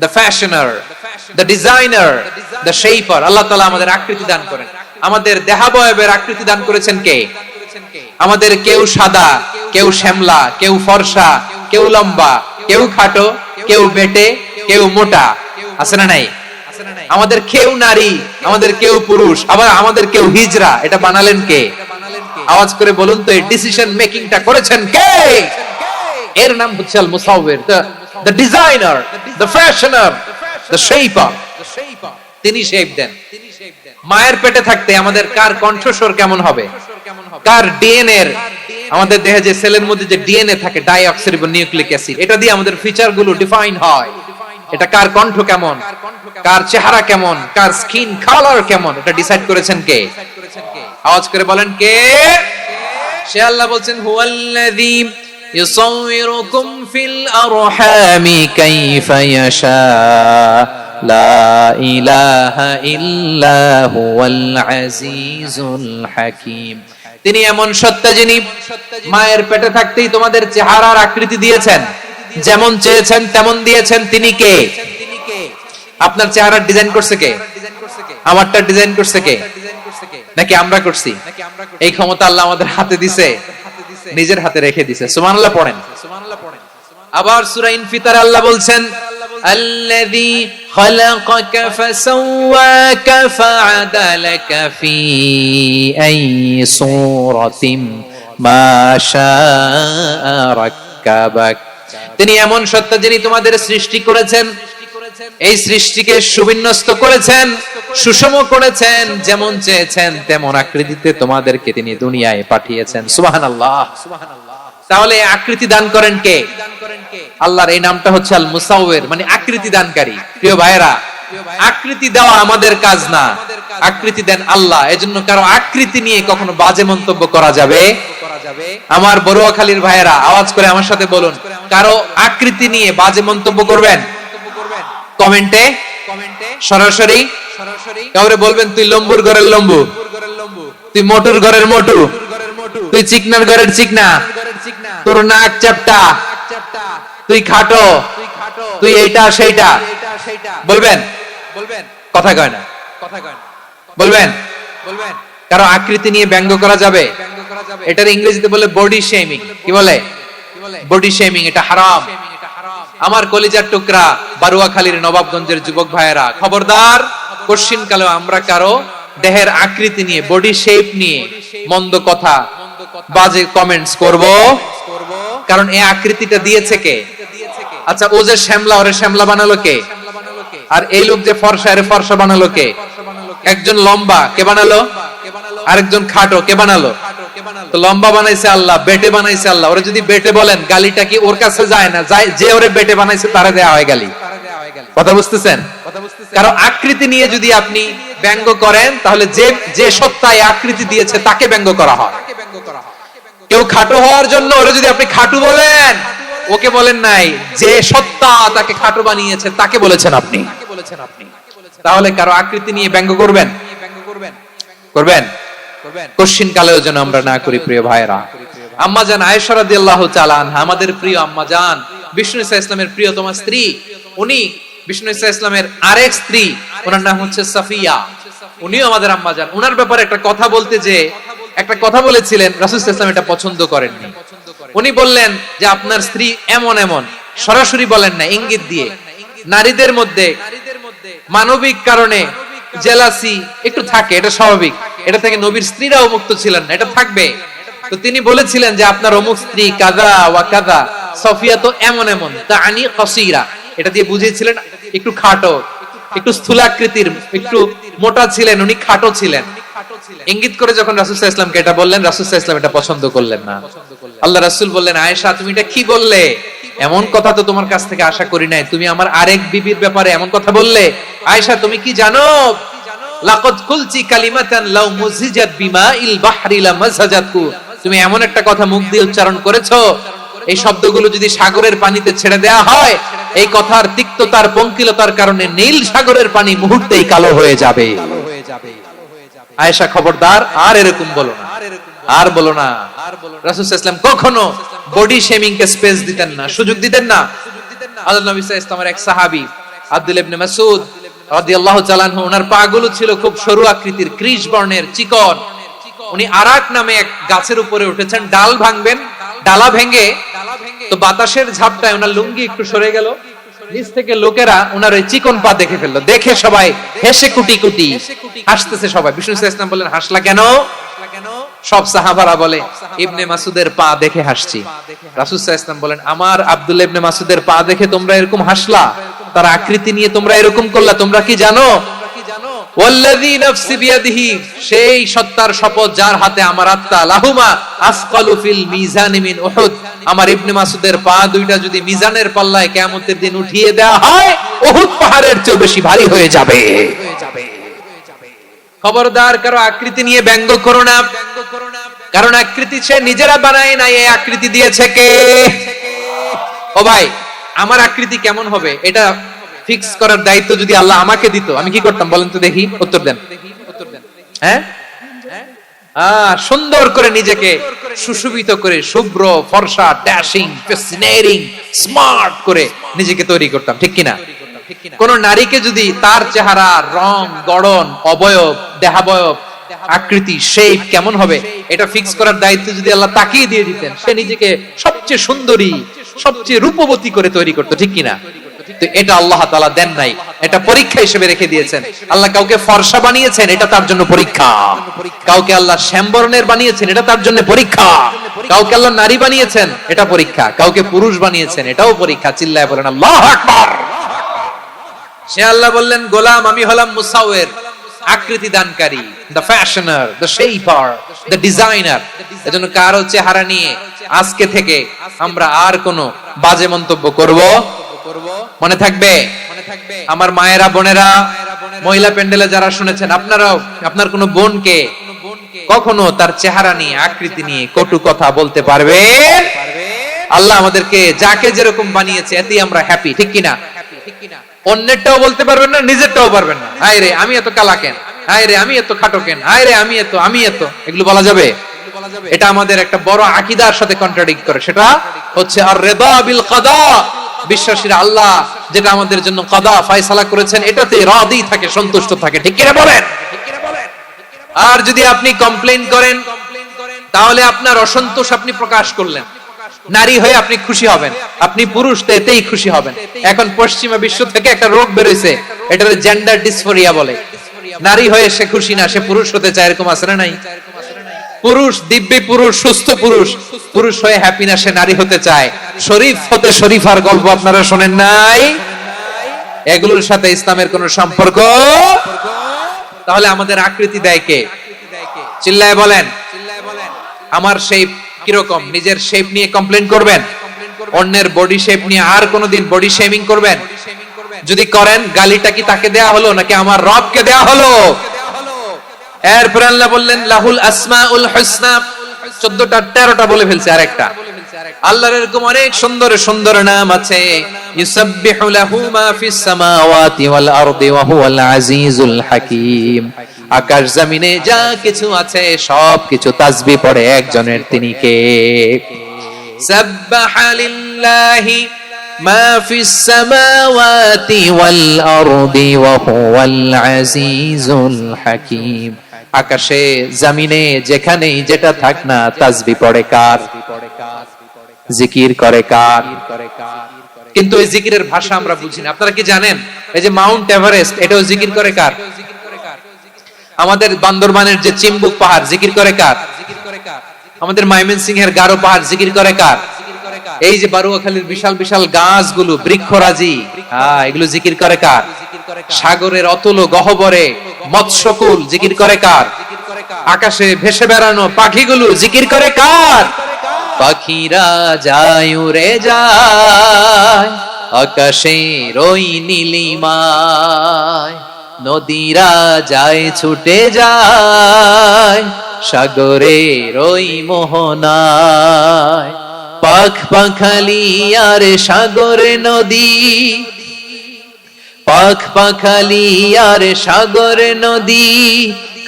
the fashioner, the designer, the shaper. আল্লাহ তাআলা আমাদের আকৃতি দান করেন। আমাদের দেহাবয়বের আকৃতি দান করেছেন কে? আমাদের কেউ সাদা, কেউ শ্যামলা, কেউ ফর্সা, কেউ লম্বা, কেউ খাটো, কেউ বেটে, কেউ মোটা, আছে না নাই? আমাদের কেউ নারী, আমাদের কেউ পুরুষ, আবার আমাদের কেউ হিজড়া। এটা বানালেন কে? আওয়াজ করে বলুন তো, এই ডিসিশন মেকিংটা করেছেন কে? এর নাম হচ্ছে আল মুসাওয়ির, the designer, the fashioner, the shaper. তিনি শেপ দেন। মায়ের পেটে থাকতে আমাদের কার কণ্ঠস্বর কেমন হবে, কার ডিএনএ এর, আমাদের দেহে যে সেলের মধ্যে যে ডিএনএ থাকে, ডাইঅক্সিরিবোনিউক্লিক অ্যাসিড, এটা দিয়ে আমাদের ফিচার গুলো ডিফাইন হয়। এটা কার কণ্ঠ কেমন, কার চেহারা কেমন, কার স্কিন কালার কেমন, এটা ডিসাইড করেছেন কে? আওয়াজ করে বলেন কে? সে আল্লাহ বলছেন হুয়াল্লাযী ইউসাউইরুকুম ফিল আরহামি কাইফা ইয়াশা লা ইলাহা ইল্লা হুয়াল আজিজুল হাকীম। তিনি এমন সত্তা যিনি মায়ের পেটে থাকতেই তোমাদের চেহারার আকৃতি দিয়েছেন, যেমন চেয়েছেন তেমন দিয়েছেন। তিনি কে? আপনার চেহারার ডিজাইন করছে কে? আমারটা ডিজাইন করছে কে? নাকি আমরা করছি? এই ক্ষমতা আল্লাহ আমাদের হাতে দিছে, নিজের হাতে রেখে দিছে। সুবহানাল্লাহ পড়েন। আবার সূরা ইনফিতার আল্লাহ বলছেন আল্লাযী খালাকাকা ফাসাওয়াকা ফাআদালাকা ফি আইয়ি সূরাতিন মা শাআ রাক্কাবাক। তিনি এমন সত্তা যিনি তোমাদের সৃষ্টি করেছেন, এই সৃষ্টিকে সুবিন্যস্ত করেছেন, সুষম করেছেন, যেমন চেয়েছেন তেমন আকৃতিতে তোমাদেরকে তিনি দুনিয়ায় পাঠিয়েছেন। সুবহানাল্লাহ। তাহলে আকৃতি দান করেন কে? আল্লাহর এই নামটা হচ্ছে আল মুসাওয়ির, মানে আকৃতি দানকারী। প্রিয় ভাইরা, আকৃতি দেওয়া আমাদের কাজ না, আকৃতি দেন আল্লাহ। এজন্য কারো আকৃতি নিয়ে কখনো বাজে মন্তব্য করা যাবে? আমার বড়ুয়াখালীর ভাইরা আওয়াজ করে আমার সাথে বলুন, কারো আকৃতি নিয়ে বাজে মন্তব্য করবেন? কমেন্টে সরাসরি কাউরে বলবেন তুই লম্বুর ঘরের লম্বু, তুই মোটুর ঘরের মোটু, তুই চিকনার ঘরের চিকনা, তোর নাক চ্যাপটা, তুই খাটো, তুই এইটা সেইটা বলবেন? কথা কয় না, বলবেন? কারো আকৃতি নিয়ে ব্যঙ্গ করা যাবে? এটার ইংরেজিতে বলে বডি শেমিং। কি বলে? Body shaming. এটা হারাম। আমার কলিজার টুকরা বারুয়াখালীর নবাবগঞ্জের যুবক ভাইয়েরা, খবরদার, কোশ্চিনকালেও আমরা কারো দেহের আকৃতি নিয়ে, বডি শেপ নিয়ে মন্দ কথা, বাজে কমেন্টস করব? কারণ এই আকৃতিটা দিয়েছে কে? আচ্ছা, ও যে শ্যামলা, ওরে শ্যামলা বানালো কে? আর এই লোক যে ফর্সা, এর ফর্সা বানালো কে? একজন লম্বা, কে বানালো? আরেকজন খাটো, কে বানালো? তো লম্বা বানাইছে আল্লাহ, বেটে বানাইছে আল্লাহ। ওরে যদি বেটে বলেন, গালিটা কি ওর কাছে যায় না? যায়। যে ওরে বেটে বানাইছে তারে দেয়া হয় গালি। কথা বুঝতেছেন? কারণ আকৃতি নিয়ে যদি আপনি ব্যঙ্গ করেন, তাহলে যে যে সত্তায় আকৃতি দিয়েছে তাকে ব্যঙ্গ করা হয়। কেউ খাটো হওয়ার জন্য ওরে যদি আপনি খাটু বলেন, ওকে বলেন নাই, যে সত্তা তাকে খাটো বানিয়েছে তাকে বলেছেন আপনি। তাহলে কারো আকৃতি নিয়ে ব্যঙ্গ করবেন? করবেন? কোশ্চিন কালেও যেন আমরা না করি প্রিয় ভাইরা। আম্মা জান আয়েশা রাদিয়াল্লাহু তাআলা আনহা, আমাদের প্রিয় আম্মা জান, বিষ্ণু ইসা ইসলামের প্রিয়তমা স্ত্রী, উনি বিষ্ণু ইসা ইসলামের আরেক স্ত্রী, ওনার নাম হচ্ছে সাফিয়া, উনিও আমাদের আম্মা জান। ওনার ব্যাপারে একটা কথা বলতে যে একটা কথা বলেছিলেন, রাসূল সাল্লাল্লাহু আলাইহি ওয়াসাল্লাম এটা পছন্দ করেননি। উনি বললেন যে আপনার স্ত্রী এমন এমন, সরাসরি বলেন না, ইঙ্গিত দিয়ে। নারীদের মধ্যে মানবিক কারণে জেলাসি একটু থাকে, এটা স্বাভাবিক, এটা থেকে নবীর স্ত্রীরাও মুক্ত ছিলেন না, এটা থাকবে। তো তিনি বলেছিলেন যে আপনার অমুক স্ত্রী কাযা ওয়া কাযা, সফিয়া তো এমন এমন, তাআনি কাসীরা, এটা দিয়ে বুঝিয়েছিলেন একটু খাটো, একটু স্থূলাকৃতির, একটু মোটা ছিলেন, উনি খাটো ছিলেন। ইঙ্গিত করে যখন রাসূল সাল্লাল্লাহু আলাইহি ওয়াসাল্লামকে এটা বললেন, রাসূল সাল্লাল্লাহু আলাইহি ওয়াসাল্লাম এটা পছন্দ করলেন না। আল্লাহ রাসূল বললেন, আয়েশা তুমি এটা কি বললে? এমন কথা তো তোমার কাছ থেকে আশা করি নাই, তুমি আমার আরেক বিবির ব্যাপারে এমন কথা বললে। আয়েশা তুমি কি জানো, লাকাদ কুলতি কালিমাতান লাউ মুজিজাত বিমাইল বাহরি লামাজাজাতু, তুমি এমন একটা কথা মুখ দিয়ে উচ্চারণ করেছো, এই শব্দগুলো যদি সাগরের পানিতে ছেড়ে দেয়া হয়, এই কথার তিক্ততার পঙ্কিলতার কারণে নীল সাগরের পানি মুহূর্তেই কালো হয়ে যাবে। আয়েশা খবরদার, আর এরকম বলো না, আর বলো না। রাসূল সাল্লাল্লাহু আলাইহি ওয়াসাল্লাম কখনো বডি শেমিং কে স্পেস দিতেন না, সুযোগ দিতেন না। আল্লাহর নবী সাল্লাল্লাহু আলাইহি ওয়াসাল্লামের এক সাহাবী আব্দুল্লাহ ইবনে মাসউদ রাদিয়াল্লাহু তাআলা আনহু, ওনার পাগুলো ছিল খুব সরু আকৃতির, কৃশ বর্ণের, চিকন। উনি আরাক নামে এক গাছের উপরে উঠেছেন, ডাল ভাঙবেন, ডালা ভেঙে তো বাতাসের ঝাপটায় ওনার লুঙ্গি একটু সরে গেল, নিচ থেকে লোকেরা ওনার ওই চিকন পা দেখে ফেললো, দেখে সবাই হেসে কুটি কুটি হাসতেছে সবাই। বিষ্ণু সাল্লাল্লাহু আলাইহি ওয়াসাল্লাম বললেন, হাসলা কেন? সব সাহাবারা বলে, ইবনে মাসুদের পা দেখে হাসছি। রাসূল সাল্লাল্লাহু আলাইহি ওয়াসাল্লাম বলেন, আমার আব্দুল্লাহ ইবনে মাসুদের পা দেখে তোমরা এরকম হাসলা, তার আকৃতি নিয়ে তোমরা এরকম করলা, তোমরা কি জানো? ওয়াল্লাযী নাফসি বিয়াদিহি, সেই সত্তার শপথ যার হাতে আমার আত্মা, লাহুমা আসকালু ফিল মিজানি মিন উহুদ, আমার ইবনে মাসুদের পা দুইটা যদি মিজানের পাল্লায় কিয়ামতের দিন উঠিয়ে দেওয়া হয়, উহুদ পাহাড়ের চেয়ে বেশি ভারী হয়ে যাবে। খবরদার, কারো আকৃতি নিয়ে ব্যঙ্গ করো না, কারণ আকৃতি সে নিজেরা বানায় না, এই আকৃতি দিয়েছে কে? ও ভাই, আমার আকৃতি কেমন হবে এটা ফিক্স করার দায়িত্ব যদি আল্লাহ আমাকে দিত, আমি কি করতাম বলেন তো দেখি, উত্তর দেন। হ্যাঁ, সুন্দর করে নিজেকে সুশোভিত করে, শুভ্র ফর্সা, ড্যাশিং, ফ্যাসিনেটিং, স্মার্ট করে নিজেকে তৈরি করতাম, ঠিক কিনা? কোন নারীকে যদি তার চেহারা, রং, গড়ন, অবয়ব, দেহাবয়ব, আকৃতি, শেপ কেমন হবে এটা ফিক্স করার দায়িত্ব যদি আল্লাহ তাকিয়ে দিয়ে দিতেন, সে নিজেকে সবচেয়ে সুন্দরী, সবচেয়ে রূপবতী করে তৈরি করতো, ঠিক কিনা? তো এটা আল্লাহ তাআলা দেন নাই, এটা পরীক্ষা হিসেবে রেখে দিয়েছেন। আল্লাহ কাউকে ফর্সা বানিয়েছেন, এটা তার জন্য পরীক্ষা। কাউকে আল্লাহ শ্যামবর্ণের বানিয়েছেন, এটা তার জন্য পরীক্ষা। কাউকে আল্লাহ নারী বানিয়েছেন, এটা পরীক্ষা। কাউকে পুরুষ বানিয়েছেন, এটাও পরীক্ষা। চিল্লায় বলেন আল্লাহু আকবার। সে আল্লাহ বললেন, গোলাম আমি হলাম মুসাওয়ির, আকৃতি দানকারী, the fashioner, the shaper, the designer. এজন্য কারো চেহারা নিয়ে আজকে থেকে আমরা আর কোনো বাজে মন্তব্য করব? মনে থাকবে আমার মায়েরা, বোনেরা, মহিলা প্যান্ডেলে যারা শুনেছেন, আপনারাও আপনার কোনো বোনকে কখনো তার চেহারা নিয়ে, আকৃতি নিয়ে কটু কথা বলতে পারবেন? আল্লাহ আমাদেরকে যাকে যেরকম বানিয়েছে এতেই আমরা হ্যাপি, ঠিক কিনা? অন্যেরটাও বলতে পারবেন না, নিজেরটাও পারবেন না। হায় রে আমি এত কালা কেন, হায় রে আমি এত খাটো কেন, হায় রে আমি এত, এগুলো বলা যাবে? এটা আমাদের একটা বড় আকীদার সাথে কন্ট্রাডিক্ট করে। সেটা হচ্ছে আর রিদা বিল কাদা, বিশ্বাসীরা আল্লাহ যেটা আমাদের জন্য কাদা ফয়সালা করেছেন এটাতে রাদি থাকে, সন্তুষ্ট থাকে, ঠিক কিনা বলেন? আর যদি আপনি কমপ্লেইন করেন তাহলে আপনার অসন্তোষ আপনি প্রকাশ করলেন। নারী হয়ে আপনি খুশি হবেন, আপনি পুরুষ তো এতেই খুশি হবেন। এখন পশ্চিমা বিশ্ব থেকে একটা রোগ বেরোইছে, এটা জেন্ডার ডিসফোরিয়া বলে। নারী হয়ে সে খুশি না, সে পুরুষ হতে চায়, এরকম আছে না নাই? পুরুষ, দিব্যি পুরুষ, সুস্থ পুরুষ, পুরুষ হয়ে হ্যাপি না, সে নারী হতে চায়। শরীফ হতে শরীফার গল্প আপনারা শোনেন নাই? এগুলোর সাথে ইসলামের কোন সম্পর্ক? তাহলে আমাদের আকৃতি দেয় কে? চিল্লায় বলেন। আমার শেপ কিরকম, নিজের শেপ নিয়ে কমপ্লেইন করবেন? অন্যের বডি শেপ নিয়ে আর কোনোদিন বডি শেমিং করবেন? যদি করেন, গালিটা কি তাকে দেয়া হলো নাকি আমার রবকে দেয়া হলো? এরপর আল্লাহ বললেন লাহুল আসমাউল হুসনা, 14টা 13টা বলে ফেলছে, আরেকটা আল্লাহর এরকম অনেক সুন্দর সুন্দর নাম আছে। ইউসাব্বিহু লাহু মা ফিস সামাওয়াতি ওয়াল আরদি ওয়া হুয়াল আজিজুল হাকীম। আকাশ জমিনে যা কিছু আছে সব কিছু তাসবিহ পড়ে একজনের, তিনি কে? সাব্বাহা লিল্লাহি মা ফিস সামাওয়াতি ওয়াল আরদি ওয়া হুয়াল আজিজুল হাকীম। আকাশে জমিনে যেখানেই যেটা থাক না তাসবিহ পড়ে কার? জিকির করে কার? কিন্তু এই জিকিরের ভাষা আমরা বুঝি না। আপনারা কি জানেন এই যে মাউন্ট এভারেস্ট, এটাও জিকির করে কার? আমাদের বান্দরবানের যে চিম্বুক পাহাড় জিকির করে কার? আমাদের ময়মনসিংহের গারো পাহাড় জিকির করে কার? এই যে বারুয়াখালীর বিশাল বিশাল গাছগুলো, বৃক্ষরাজি, এগুলো জিকির করে কার? সাগরের অতল গহ্বরে মৎস্যকুল জিকির করে কার? আকাশে ভেসে বেড়ানো পাখিগুলো জিকির করে কার? পাখিরা যায় উড়ে যায় আকাশের ওই নীলিমায়, নদীরা যায় ছুটে যায় সাগরের ওই মোহনায়। পাখ পাখালি আর সাগরে নদী, পাখ পাখালি আর সাগরে নদী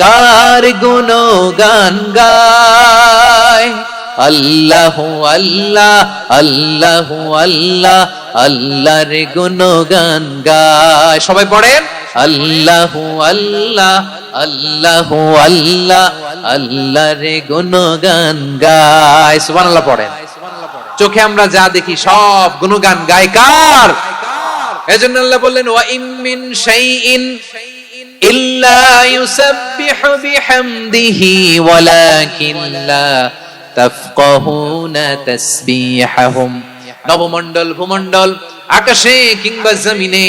কার গুণগান গায়। আল্লাহ আল্লাহ আল্লাহ আল্লাহ আল্লাহর গুণগান গায়। সবাই পড়েন আল্লাহ আল্লাহ আল্লাহ আল্লাহ আল্লাহর গুণগান গায়। সুবহানাল্লাহ পড়েন। চোখে আমরা যা দেখি সব গুণগান গায় কার? এজন্য আল্লাহ বললেন ওয়া ইম মিন শাইইন ইল্লা ইউসাব্বিহু বিহামদিহি ওয়ালাকিন লা তাফকাহুনা তাসবিহাহুম। নবমণ্ডল ভূমণ্ডল আকাশে কিংবা জমিনে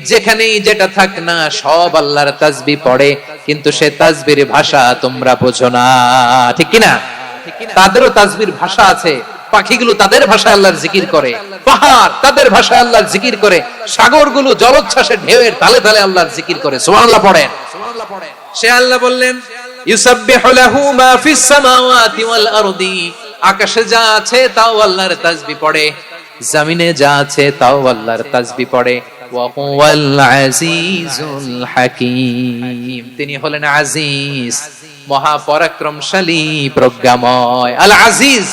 যেখানেই যেটা থাক না সব আল্লাহর তাসবিহ পড়ে, কিন্তু সে তাসবিহর ভাষা তোমরা বোঝো না, ঠিক কি না? তাদেরও তাসবিহর ভাষা আছে। পাখিগুলো তাদের ভাষায় আল্লাহর জিকির করে, পাহাড় তাদের ভাষায় আল্লাহর জিকির করে, সাগরগুলো জলোচ্ছ্বাসের ঢেউয়ের তালে তালে আল্লাহর জিকির করে। সুবহানাল্লাহ পড়েন। সে আল্লাহ বললেন ইউসাব্বিহু লাহু মা ফিস সামাওয়াতি ওয়াল আরদি। আকাশে যা আছে তাও আল্লাহর তাসবিহ পড়ে, জমিনে যা আছে তাও আল্লাহর তাসবিহ পড়ে। ওয়া হুয়াল আজিজুল হাকীম। তিনি হলেন আজিজ, মহা পরাক্রমশালী, প্রজ্ঞাময়। আল আজিজ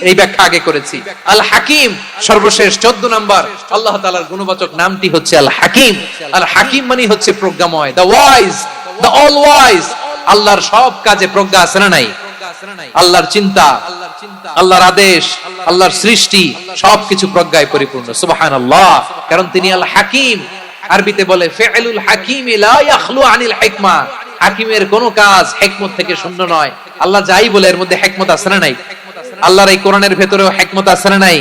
এই ব্যাখ্যা আগে করেছি। আল হাকিম সর্বশেষ 14 নম্বর আল্লাহ তাআলার গুণবাচক নামটি হচ্ছে আল হাকিম। আল হাকিম মানে হচ্ছে প্রজ্ঞাময়, the wise, the all wise. আল্লাহর সব কাজে প্রজ্ঞা আছে না নাই? আল্লাহর চিন্তা, আল্লাহর আদেশ, আল্লাহর সৃষ্টি সবকিছু প্রজ্ঞায় পরিপূর্ণ। সুবহানাল্লাহ। কারণ তিনি আল হাকিম। আরবিতে বলে ফিআলুল হাকিম লা ইয়াখলু আনিল হিকমা। হাকিমের কোন কাজ হিকমত থেকে শূন্য নয়। আল্লাহ যাই বলে এর মধ্যে হিকমত আছে না নাই? আল্লাহর এই কোরআনের ভেতরেও হিকমত আছে না নাই?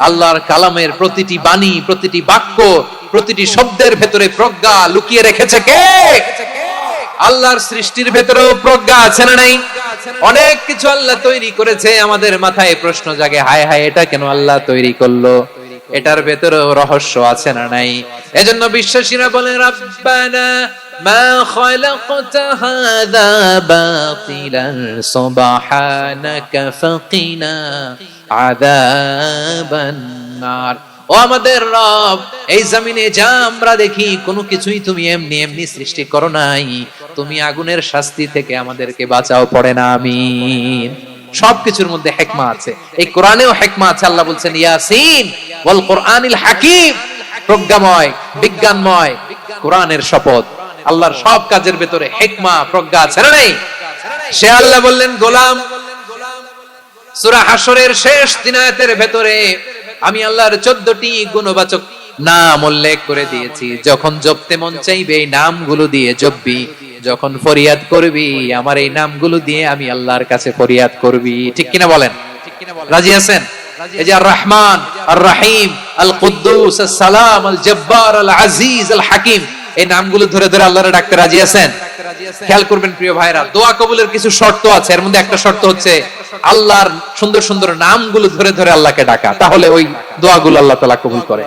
আল্লাহর কালামের প্রতিটি বাণী, প্রতিটি বাক্য, প্রতিটি শব্দের ভেতরে প্রজ্ঞা লুকিয়ে রেখেছে কে? আল্লাহর সৃষ্টির ভেতরেও প্রজ্ঞা আছে না নাই? অনেক কিছু আল্লাহ তৈরি করেছে, আমাদের মাথায় প্রশ্ন জাগে, হায় হায় এটা কেন আল্লাহ তৈরি করলো? এটার ভেতরেও রহস্য আছে না নাই? এজন্য বিশ্বাসীরা বলে রাব্বানা মা খালাকতা হাযা বাতিলান সুবহানাকা ফাকিনা আযাবান নার। ও আমাদের রব, এই জমিনে যা আমরা দেখি কোনো কিছুই তুমি এমনি এমনি সৃষ্টি করো নাই, তুমি আগুনের শাস্তি থেকে আমাদেরকে বাঁচাও, পড়ে না আমিন। সবকিছুর মধ্যে হিকমা আছে, এই কোরআনেও হিকমা আছে। আল্লাহ বলছেন ইয়াসিন ওয়াল কোরআনিল হাকিম, প্রজ্ঞাময়, বিজ্ঞানময় কোরআনের শপথ। আল্লাহর সব কাজের ভেতরে হিকমা, প্রজ্ঞা আছে না নাই? সে আল্লাহ বললেন গোলাম, সূরা হাশরের শেষ 3 আয়াতের ভেতরে আমি আল্লাহর 14টি গুণবাচক নাম উল্লেখ করে দিয়েছি। যখন জপতে মন চাইবে এই নামগুলো দিয়ে জপবি, যখন ফরিয়াদ করবি আমার এই নামগুলো দিয়ে আমি আল্লাহর কাছে ফরিয়াদ করবি। ঠিক কিনা বলেন? রাজি আছেন? এই যে আর রহমান, আর রহিম, আল কুদ্দুস, আস সালাম, আল জব্বার, আল আজিজ, আল হাকিম, এই নামগুলো ধরে ধরে আল্লাহরে ডাকতে রাজি আছেন? খেয়াল করবেন প্রিয় ভাইরা, দোয়া কবুলের কিছু শর্ত আছে। এর মধ্যে একটা শর্ত হচ্ছে আল্লাহর সুন্দর সুন্দর নামগুলো ধরে ধরে আল্লাহকে ডাকা, তাহলে ওই দোয়াগুলো আল্লাহ তাআলা কবুল করে।